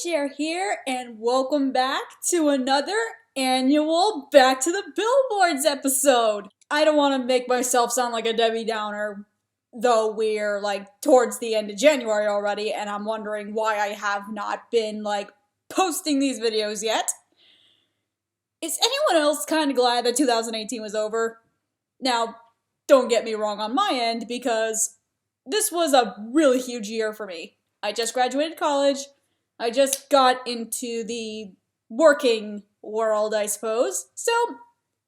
Cher here, and welcome back to another annual Back to the Billboards episode. I don't want to make myself sound like a Debbie Downer, though we're towards the end of January already, and I'm wondering why I have not been posting these videos yet. Is anyone else kind of glad that 2018 was over? Now, don't get me wrong on my end, because this was a really huge year for me. I just graduated college. I just got into the working world, I suppose. So,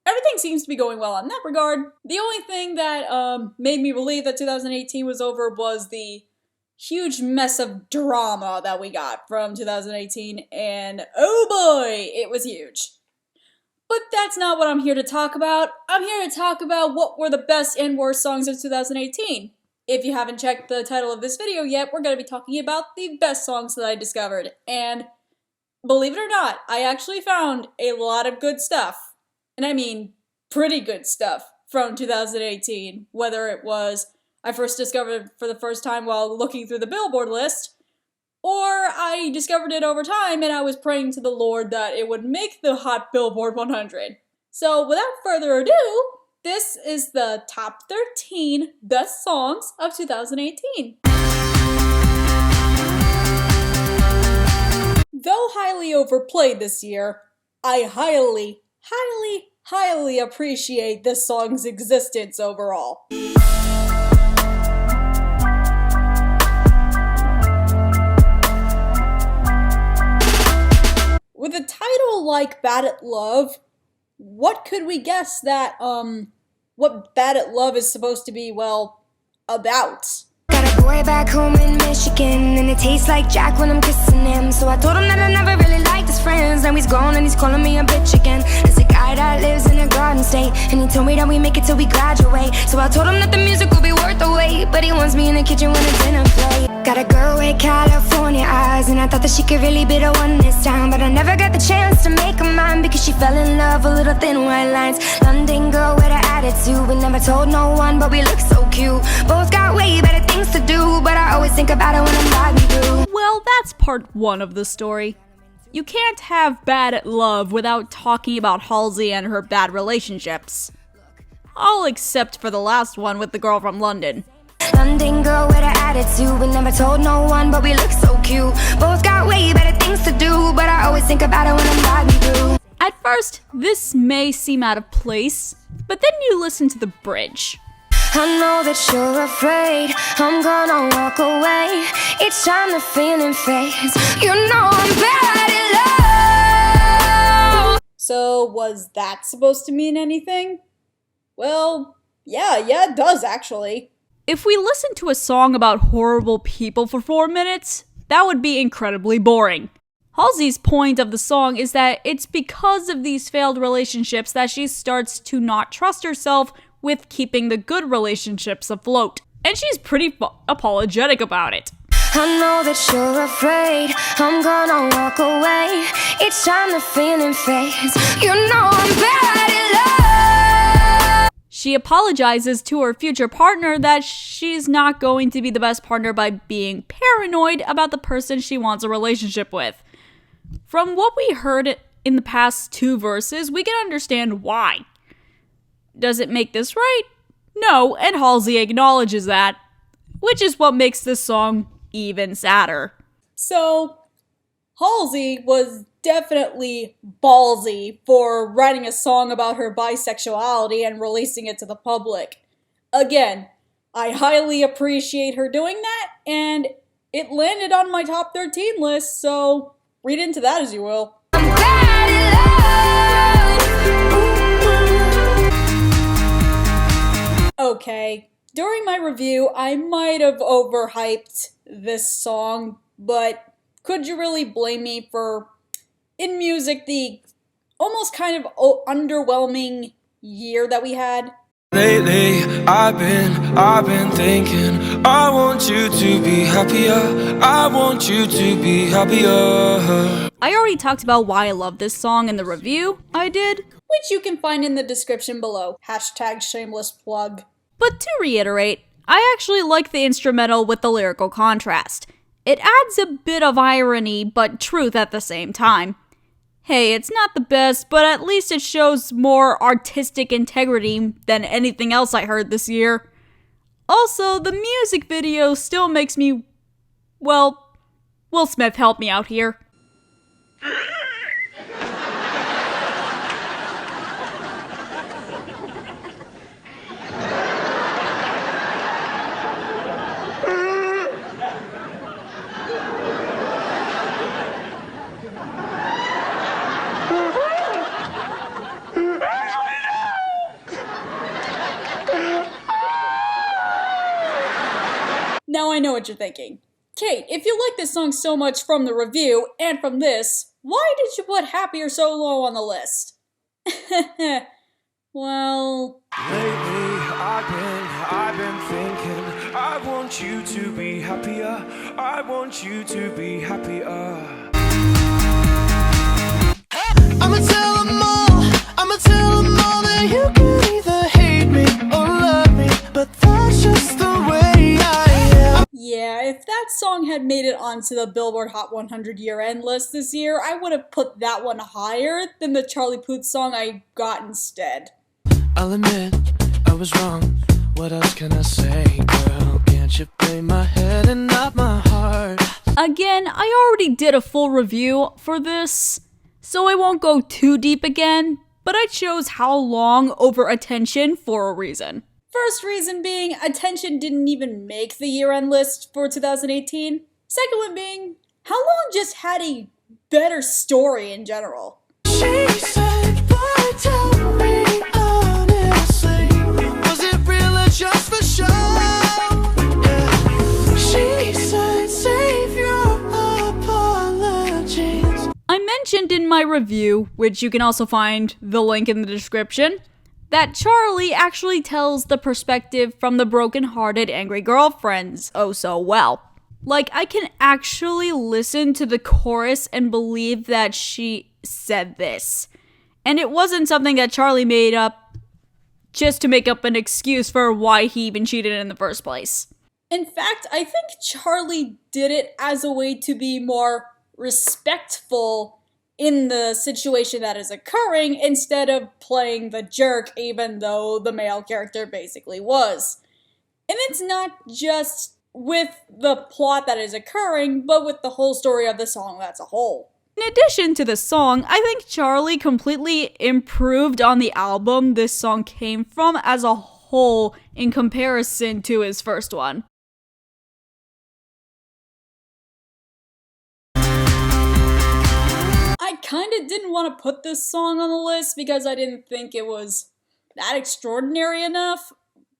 everything seems to be going well in that regard. The only thing that made me believe that 2018 was over was the huge mess of drama that we got from 2018, and oh boy, it was huge. But that's not what I'm here to talk about. I'm here to talk about what were the best and worst songs of 2018. If you haven't checked the title of this video yet, we're going to be talking about the best songs that I discovered. And believe it or not, I actually found a lot of good stuff. And I mean pretty good stuff from 2018. Whether it was I first discovered it for the first time while looking through the Billboard list, or I discovered it over time and I was praying to the Lord that it would make the Hot Billboard 100. So without further ado, this is the top 13 best songs of 2018. Though highly overplayed this year, I highly appreciate this song's existence overall. With a title like Bad at Love, what could we guess that, what Bad at Love is supposed to be, well, about? Got a boy back home in Michigan, and it tastes like Jack when I'm kissing him. So I told him that I never really liked his friends. Now he's gone and he's calling me a bitch again. There's a guy that lives in a garden state, and he told me that we make it till we graduate. So I told him that the music will be worth the wait, but he wants me in the kitchen when it's dinner plate. Got a girl with California eyes, and I thought that she could really be the one this time, but I never got the chance to make her mine, because she fell in love with little thin white lines. London girl with an attitude, we never told no one, but we look so cute. Both got way better things to do, but I always think about it when I'm riding through. Well, that's part one of the story. You can't have Bad at Love without talking about Halsey and her bad relationships. All except for the last one with the girl from London. London girl with an attitude, we never told no one, but we look so cute. Both got way better things to do, but I always think about it when I'm riding through. At first, this may seem out of place, but then you listen to the bridge. I know that you're afraid I'm gonna walk away. It's time to feel and face. You know I'm bad at love. So was that supposed to mean anything? Well, yeah, it does actually. If we listen to a song about horrible people for 4 minutes, that would be incredibly boring. Halsey's point of the song is that it's because of these failed relationships that she starts to not trust herself with keeping the good relationships afloat. And she's pretty apologetic about it. I know that you're afraid I'm gonna walk away. It's time to feel and face. You know I'm bad at love. She apologizes to her future partner that she's not going to be the best partner by being paranoid about the person she wants a relationship with. From what we heard in the past 2 verses, we can understand why. Does it make this right? No, and Halsey acknowledges that, which is what makes this song even sadder. So, Halsey was definitely ballsy for writing a song about her bisexuality and releasing it to the public. Again, I highly appreciate her doing that, and it landed on my top 13 list, so read into that as you will. I'm bad at love. Okay, during my review, I might have overhyped this song, but could you really blame me for, in music, the almost kind of underwhelming year that we had? Lately, I've been thinking, I want you to be happier, I want you to be happier. I already talked about why I love this song in the review I did, which you can find in the description below. Hashtag shameless plug. But to reiterate, I actually like the instrumental with the lyrical contrast. It adds a bit of irony, but truth at the same time. Hey, it's not the best, but at least it shows more artistic integrity than anything else I heard this year. Also, the music video still makes me, well, Will Smith, help me out here. Now I know what you're thinking. Cait, if you like this song so much from the review and from this, why did you put Happier so low on the list? Well... Lately, I've been thinking, I want you to be happier, I want you to be happier. I'ma tell them all that you can either hate me or love me, but that's just the way I am. Yeah, if that song had made it onto the Billboard Hot 100 year-end list this year, I would have put that one higher than the Charlie Puth song I got instead. I'll admit, I was wrong. What else can I say, girl? Can't you play my head and not my heart? Again, I already did a full review for this, so I won't go too deep again, but I chose How Long over Attention for a reason. First reason being, Attention didn't even make the year-end list for 2018. Second one being, How Long just had a better story in general. She said, boy, tell me honestly, was it real or just for show? Yeah. She said, save your apologies. I mentioned in my review, which you can also find the link in the description, that Charlie actually tells the perspective from the broken-hearted angry girlfriends oh so well. Like, I can actually listen to the chorus and believe that she said this. And it wasn't something that Charlie made up just to make up an excuse for why he even cheated in the first place. In fact, I think Charlie did it as a way to be more respectful in the situation that is occurring instead of playing the jerk, even though the male character basically was. And it's not just with the plot that is occurring, but with the whole story of the song as a whole. In addition to the song, I think Charlie completely improved on the album this song came from as a whole in comparison to his first one. I kinda didn't want to put this song on the list because I didn't think it was that extraordinary enough,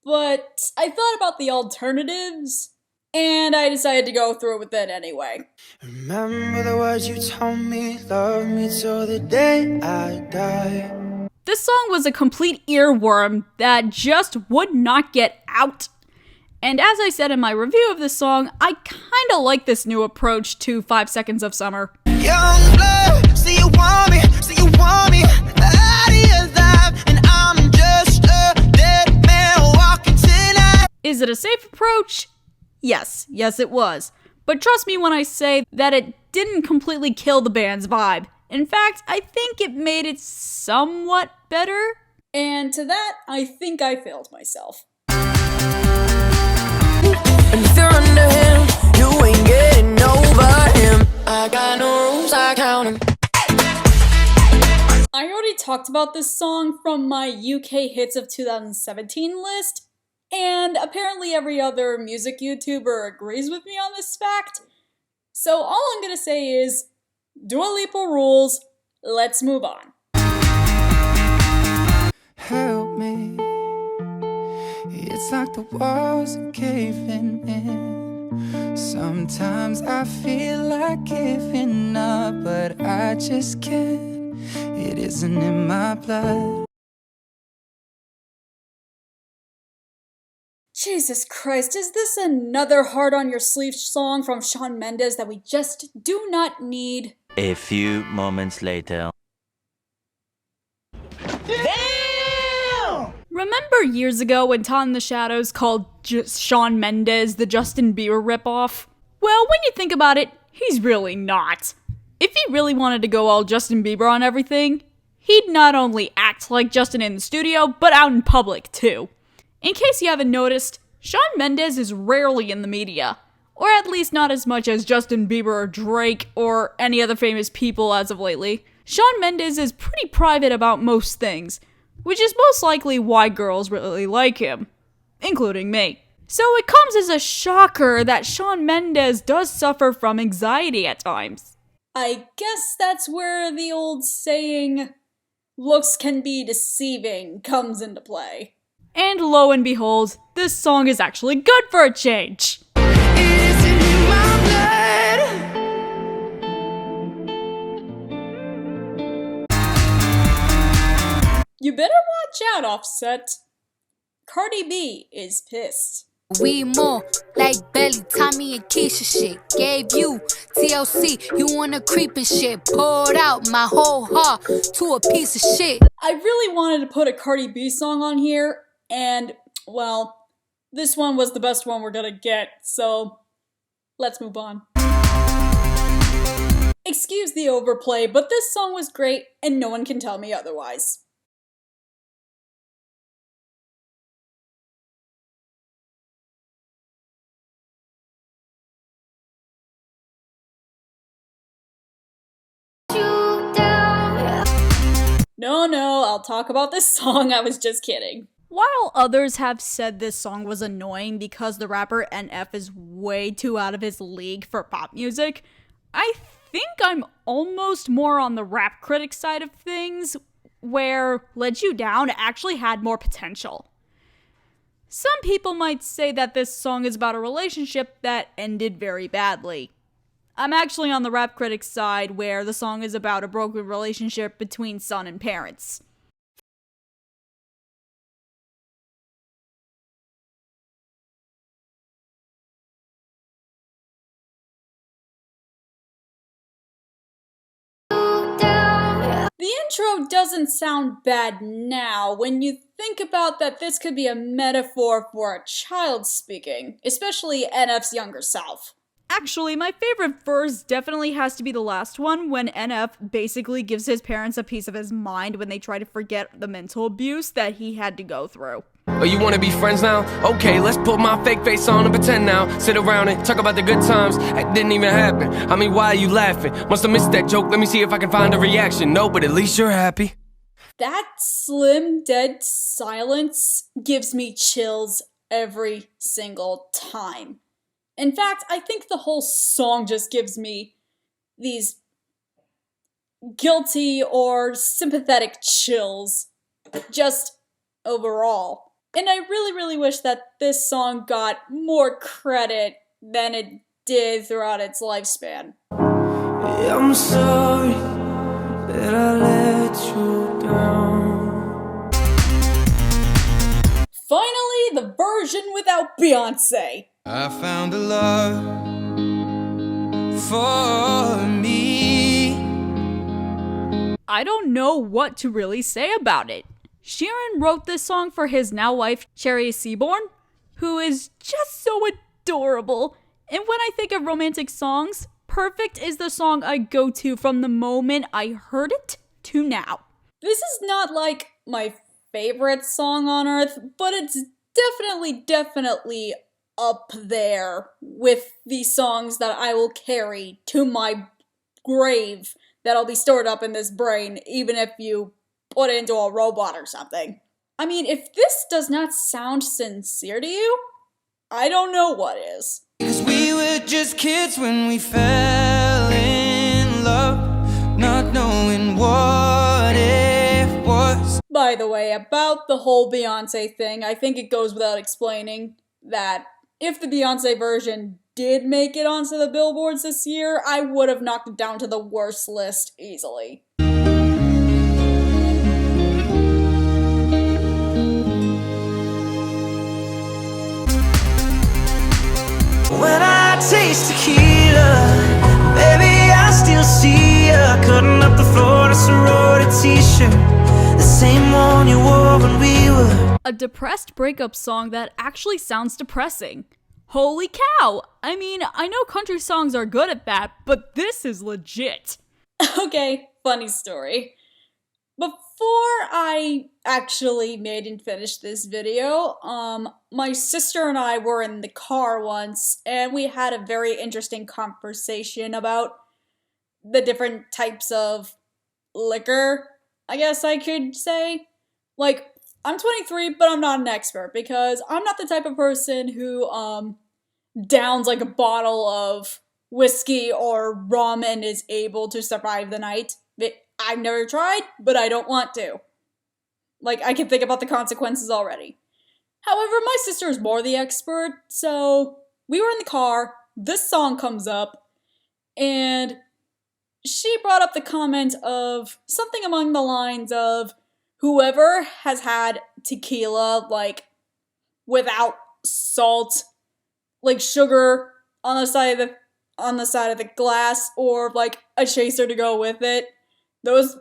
but I thought about the alternatives, and I decided to go through with it anyway. Remember the words you told me, love me till the day I die. This song was a complete earworm that just would not get out. And as I said in my review of this song, I kinda like this new approach to 5 Seconds of Summer. Youngblood, see you want me, out of your life, and I'm just a dead man walking tonight. Is it a safe approach? Yes it was. But trust me when I say that it didn't completely kill the band's vibe. In fact, I think it made it somewhat better. And to that, I think I failed myself. And if you're under him, you ain't getting over him. I got no rules, I count 'em. I already talked about this song from my UK Hits of 2017 list, and apparently every other music YouTuber agrees with me on this fact. So all I'm gonna say is, Dua Lipa rules, let's move on. Help me. It's like the walls are caving in. Sometimes I feel like giving up, but I just can't. It isn't in my blood. Jesus Christ, is this another hard on your sleeve song from Shawn Mendes that we just do not need? A few moments later. Remember years ago when Todd in the Shadows called Shawn Mendes the Justin Bieber ripoff? Well, when you think about it, he's really not. If he really wanted to go all Justin Bieber on everything, he'd not only act like Justin in the studio, but out in public too. In case you haven't noticed, Shawn Mendes is rarely in the media, or at least not as much as Justin Bieber or Drake or any other famous people as of lately. Shawn Mendes is pretty private about most things, which is most likely why girls really like him, including me. So it comes as a shocker that Shawn Mendes does suffer from anxiety at times. I guess that's where the old saying, looks can be deceiving, comes into play. And lo and behold, this song is actually good for a change. You better watch out, Offset. Cardi B is pissed. We more like Belly, Tommy, and Keisha shit. Gave you TLC, you wanna creep and shit. Poured out my whole heart to a piece of shit. I really wanted to put a Cardi B song on here, and, well, this one was the best one we're gonna get, so let's move on. Excuse the overplay, but this song was great, and no one can tell me otherwise. No, I'll talk about this song, I was just kidding. While others have said this song was annoying because the rapper NF is way too out of his league for pop music, I think I'm almost more on the rap critic side of things, where Let You Down actually had more potential. Some people might say that this song is about a relationship that ended very badly. I'm actually on the rap critic side, where the song is about a broken relationship between son and parents. The intro doesn't sound bad now when you think about that this could be a metaphor for a child speaking, especially NF's younger self. Actually, my favorite verse definitely has to be the last one, when NF basically gives his parents a piece of his mind when they try to forget the mental abuse that he had to go through. Oh, you wanna be friends now? Okay, let's put my fake face on and pretend now. Sit around and talk about the good times. That didn't even happen. I mean, why are you laughing? Must have missed that joke. Let me see if I can find a reaction. No, but at least you're happy. That slim, dead silence gives me chills every single time. In fact, I think the whole song just gives me these guilty or sympathetic chills, just overall. And I really wish that this song got more credit than it did throughout its lifespan. I'm sorry that I let you down. Finally, the version without Beyonce. I found a love for me. I don't know what to really say about it. Sheeran wrote this song for his now wife, Cherry Seaborn, who is just so adorable. And when I think of romantic songs, Perfect is the song I go to from the moment I heard it to now. This is not like my favorite song on earth, but it's definitely up there with the songs that I will carry to my grave that'll be stored up in this brain, even if you put it into a robot or something. I mean, if this does not sound sincere to you, I don't know what is. Cause we were just kids when we fell in love, not knowing what it was. By the way, about the whole Beyonce thing, I think it goes without explaining that if the Beyonce version did make it onto the Billboards this year, I would have knocked it down to the worst list easily. When I taste tequila, baby, I still see ya cutting up the floor in a sorority t-shirt, the same one you wore when we were. A depressed breakup song that actually sounds depressing. Holy cow! I mean, I know country songs are good at that, but this is legit. Okay, funny story. Before I actually made and finished this video, my sister and I were in the car once, and we had a very interesting conversation about the different types of liquor, I guess I could say. Like, I'm 23, but I'm not an expert, because I'm not the type of person who, downs like a bottle of whiskey or rum and is able to survive the night. I've never tried, but I don't want to. Like, I can think about the consequences already. However, my sister is more the expert, so we were in the car, this song comes up, and she brought up the comment of something along the lines of, whoever has had tequila, like, without salt, like sugar on the side of the glass, or like a chaser to go with it, those,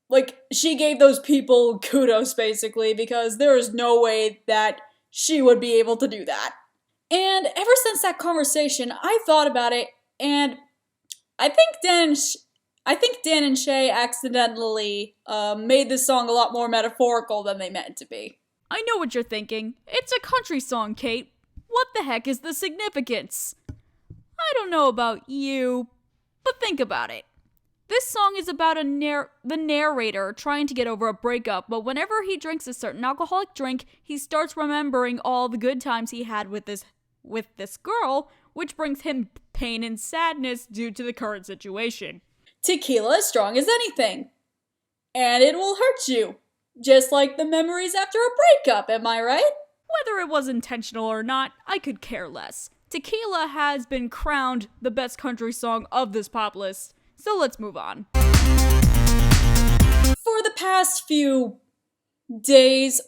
like, she gave those people kudos, basically, because there is no way that she would be able to do that. And ever since that conversation, I thought about it, and I think Dan and Shay accidentally made this song a lot more metaphorical than they meant to be. I know what you're thinking. It's a country song, Cait. What the heck is the significance? I don't know about you, but think about it. This song is about the narrator trying to get over a breakup, but whenever he drinks a certain alcoholic drink, he starts remembering all the good times he had with this girl, which brings him pain and sadness due to the current situation. Tequila is strong as anything, and it will hurt you, just like the memories after a breakup, am I right? Whether it was intentional or not, I could care less. Tequila has been crowned the best country song of this pop list, so let's move on. For the past few days,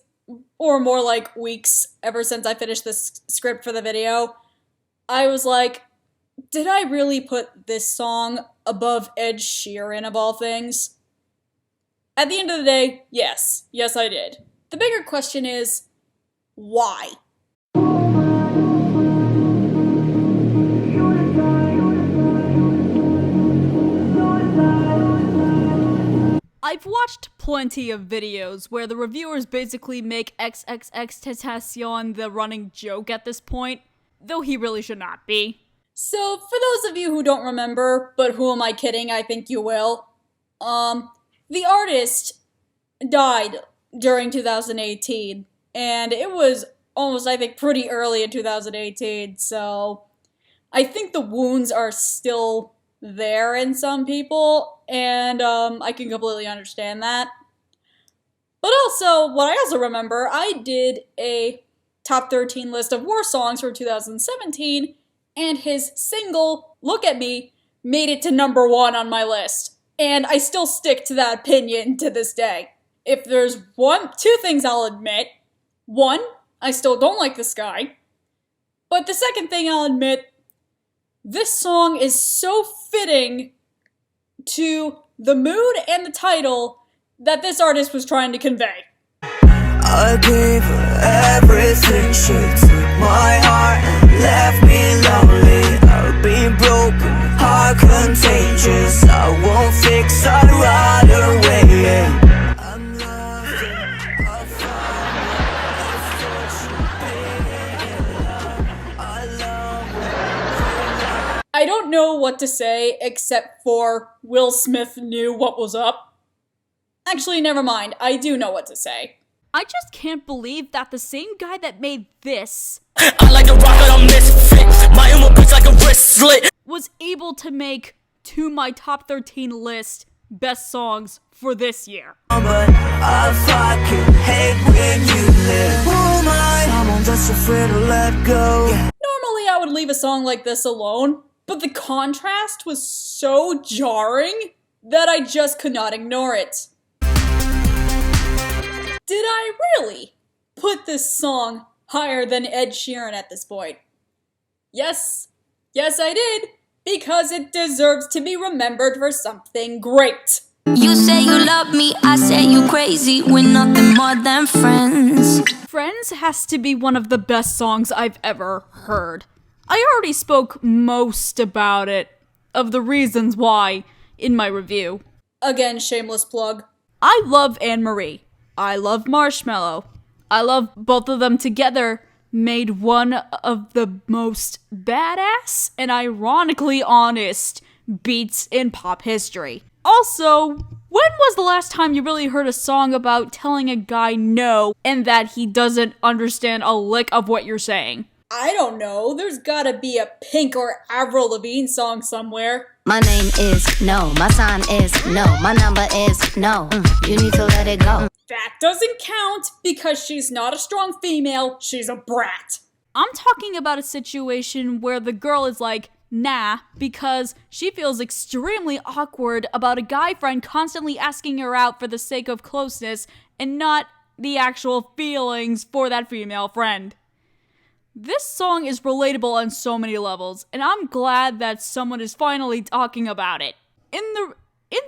or more like weeks, ever since I finished this script for the video, I was like, did I really put this song above Ed Sheeran of all things? At the end of the day, yes. Yes, I did. The bigger question is, why? I've watched plenty of videos where the reviewers basically make XXXTentacion the running joke at this point, though he really should not be. So, for those of you who don't remember, but who am I kidding, I think you will, the artist died during 2018, and it was almost, I think, pretty early in 2018, so I think the wounds are still there in some people, and I can completely understand that. But also, what I also remember, I did a top 13 list of war songs for 2017, and his single, Look at Me, made it to number 1 on my list. And I still stick to that opinion to this day. If there's two things I'll admit. One, I still don't like this guy. But the second thing I'll admit, this song is so fitting to the mood and the title that this artist was trying to convey. I gave her everything, she took my heart and left me lonely. I'll be broken, heart contagious, I won't fix, I'd run away, yeah. I'm lost in a fire, I don't know what to say except for Will Smith knew what was up. Actually, never mind, I do know what to say. I just can't believe that the same guy that made this I like to rock it on misfit. My emo bitch like a wristlet. was able to make to my top 13 list best songs for this year. but I fucking hate when you live. Oh my, someone just afraid to let go. Normally I would leave a song like this alone, but the contrast was so jarring that I just could not ignore it. Did I really put this song higher than Ed Sheeran at this point? Yes, I did, because it deserves to be remembered for something great. You say you love me, I say you crazy. We're nothing more than friends. Friends has to be one of the best songs I've ever heard. I already spoke most about it, of the reasons why, in my review. Again, shameless plug. I love Anne-Marie. I love Marshmello. I love both of them together made one of the most badass and ironically honest beats in pop history. Also, when was the last time you really heard a song about telling a guy no and that he doesn't understand a lick of what you're saying? I don't know. There's gotta be a Pink or Avril Lavigne song somewhere. My name is no, my sign is no, my number is no. You need to let it go. That doesn't count because she's not a strong female, she's a brat. I'm talking about a situation where the girl is like, nah, because she feels extremely awkward about a guy friend constantly asking her out for the sake of closeness and not the actual feelings for that female friend. This song is relatable on so many levels, and I'm glad that someone is finally talking about it. In the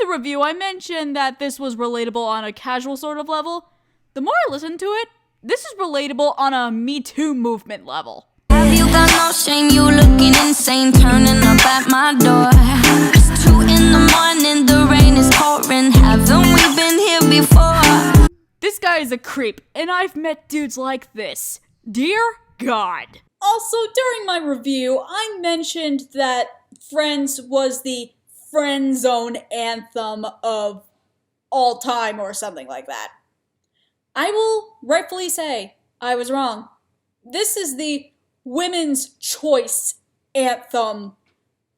review, I mentioned that this was relatable on a casual sort of level. The more I listen to it, this is relatable on a Me Too movement level. Have you got no shame? You looking insane, turning up at my door. It's 2 a.m, the rain is pouring. Haven't we been here before? This guy is a creep, and I've met dudes like this. Dear God. Also, during my review, I mentioned that Friends was the friend zone anthem of all time or something like that. I will rightfully say I was wrong. This is the women's choice anthem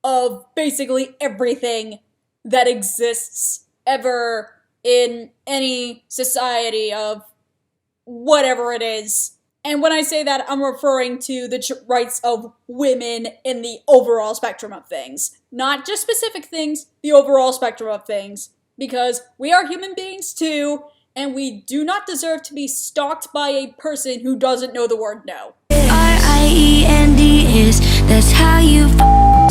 of basically everything that exists ever in any society of whatever it is. And when I say that, I'm referring to the rights of women in the overall spectrum of things. Not just specific things, the overall spectrum of things. Because we are human beings too, and we do not deserve to be stalked by a person who doesn't know the word no. Riend is, that's how you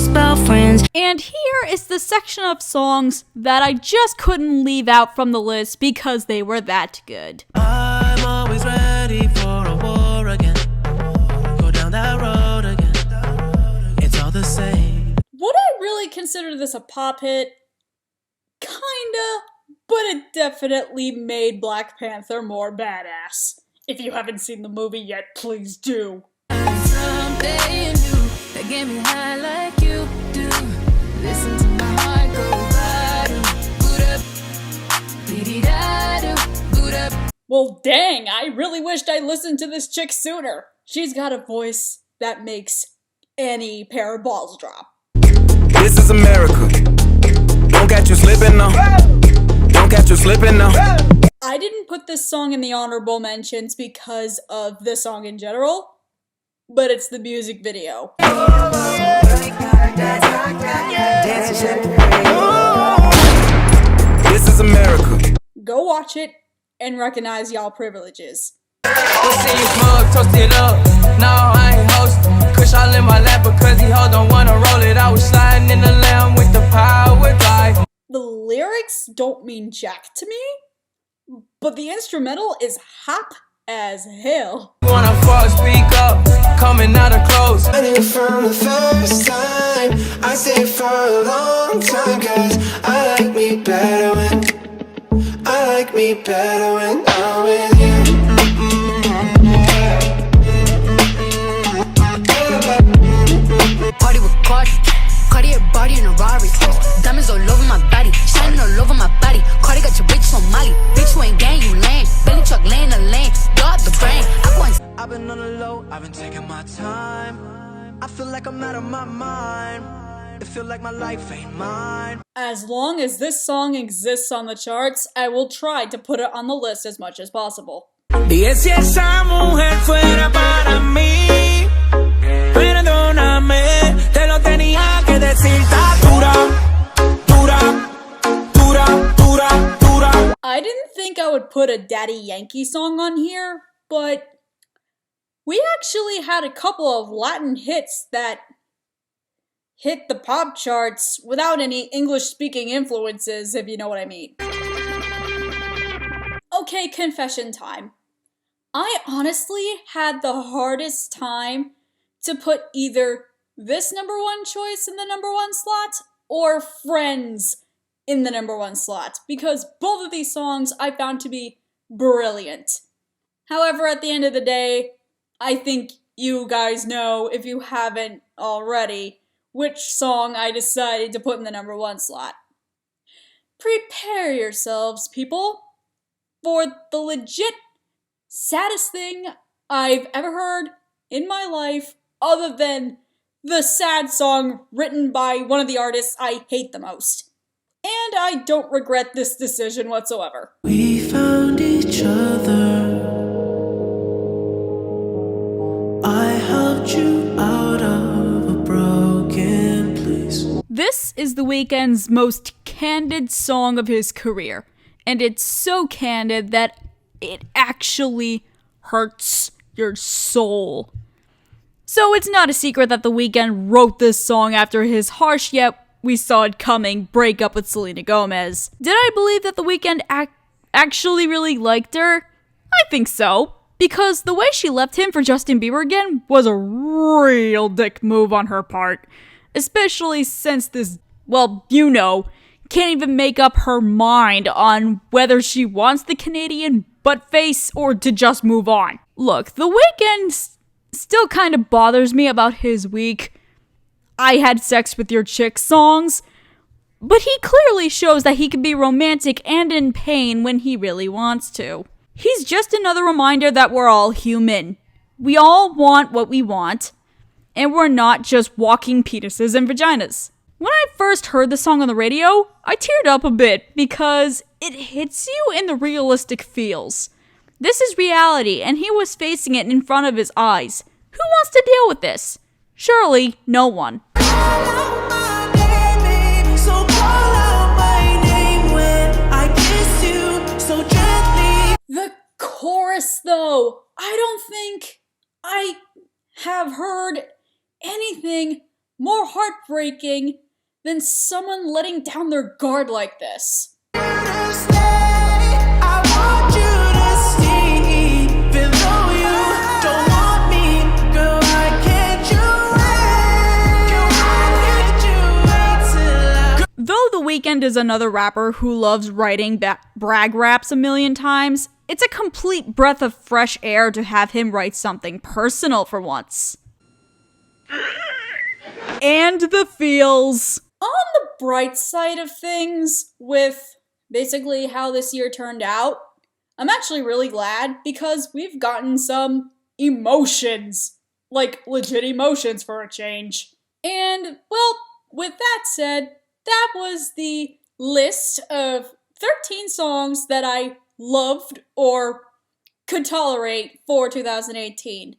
spell friends. And here is the section of songs that I just couldn't leave out from the list because they were that good. I'm always ready for a war again. Go down that road again. It's all the same. Would I really consider this a pop hit? Kinda, but it definitely made Black Panther more badass. If you haven't seen the movie yet, please do. Someday new that get me high like you do. Listen to my heart go ba-dum, Well, dang, I really wished I listened to this chick sooner. She's got a voice that makes any pair of balls drop. This is America. Don't catch you slipping now. Don't catch you slipping now. I didn't put this song in the honorable mentions because of the song in general, but it's the music video. This is America. Go watch it and recognize y'all privileges. We'll see you smug, toast it up. No, I ain't hosting. Kush all in my lap because he hold don't wanna roll it. I was sliding in the lamb with the power glide. The lyrics don't mean jack to me, but the instrumental is hot as hell. Wanna fuck, speak up, coming out of clothes. I knew from the first time, I stayed for a long time, cause I like me better when I'm with you. Party with Cardi, Cartier body in a Rari. Diamonds all over my body, shining all over my body. Cardi got your bitch on Molly. Bitch, you ain't gang, you lame. Belly truck laying the lane, dog the brain. I've been on the low, I've been taking my time. I feel like I'm out of my mind. It feel like my life ain't mine. As long as this song exists on the charts, I will try to put it on the list as much as possible. Y si esa mujer fuera para mí, perdóname, te lo tenía que decir. Dura. I didn't think I would put a Daddy Yankee song on here, but we actually had a couple of Latin hits that hit the pop charts without any English-speaking influences, if you know what I mean. Okay, confession time. I honestly had the hardest time to put either this number one choice in the number one slot or Friends in the number one slot, because both of these songs I found to be brilliant. However, at the end of the day, I think you guys know, if you haven't already, which song I decided to put in the number one slot. Prepare yourselves, people, for the legit saddest thing I've ever heard in my life, other than the sad song written by one of the artists I hate the most. And I don't regret this decision whatsoever. We found each other. I helped you out of a broken place. This is The Weeknd's most candid song of his career, and it's so candid that it actually hurts your soul. So it's not a secret that The Weeknd wrote this song after his harsh yet we saw it coming breakup with Selena Gomez. Did I believe that The Weeknd actually really liked her? I think so, because the way she left him for Justin Bieber again was a real dick move on her part. Especially since this, well, you know, can't even make up her mind on whether she wants the Canadian butt face or to just move on. Look, The Weeknd still kind of bothers me about his weak I had sex with your chick songs, but he clearly shows that he can be romantic and in pain when he really wants to. He's just another reminder that we're all human. We all want what we want, and we're not just walking penises and vaginas. When I first heard the song on the radio, I teared up a bit because it hits you in the realistic feels. This is reality, and he was facing it in front of his eyes. Who wants to deal with this? Surely, no one. The chorus, though, I don't think I have heard anything more heartbreaking than someone letting down their guard like this. Though The Weeknd is another rapper who loves writing brag raps a million times, it's a complete breath of fresh air to have him write something personal for once. And the feels. On the bright side of things, with basically how this year turned out, I'm actually really glad because we've gotten some emotions. Like, legit emotions for a change. And, well, with that said, that was the list of 13 songs that I loved or could tolerate for 2018.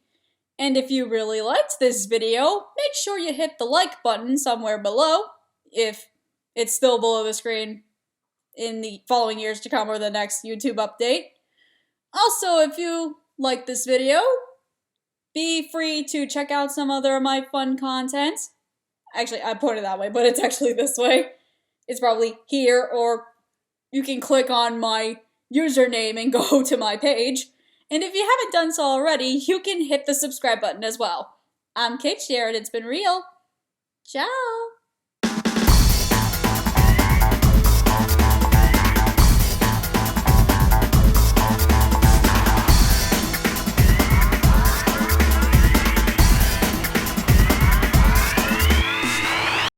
And if you really liked this video, make sure you hit the like button somewhere below, if it's still below the screen in the following years to come or the next YouTube update. Also, if you like this video, be free to check out some other of my fun content. Actually, I put it that way, but it's actually this way. It's probably here, or you can click on my username and go to my page. And if you haven't done so already, you can hit the subscribe button as well. I'm Cait, and it's been real. Ciao!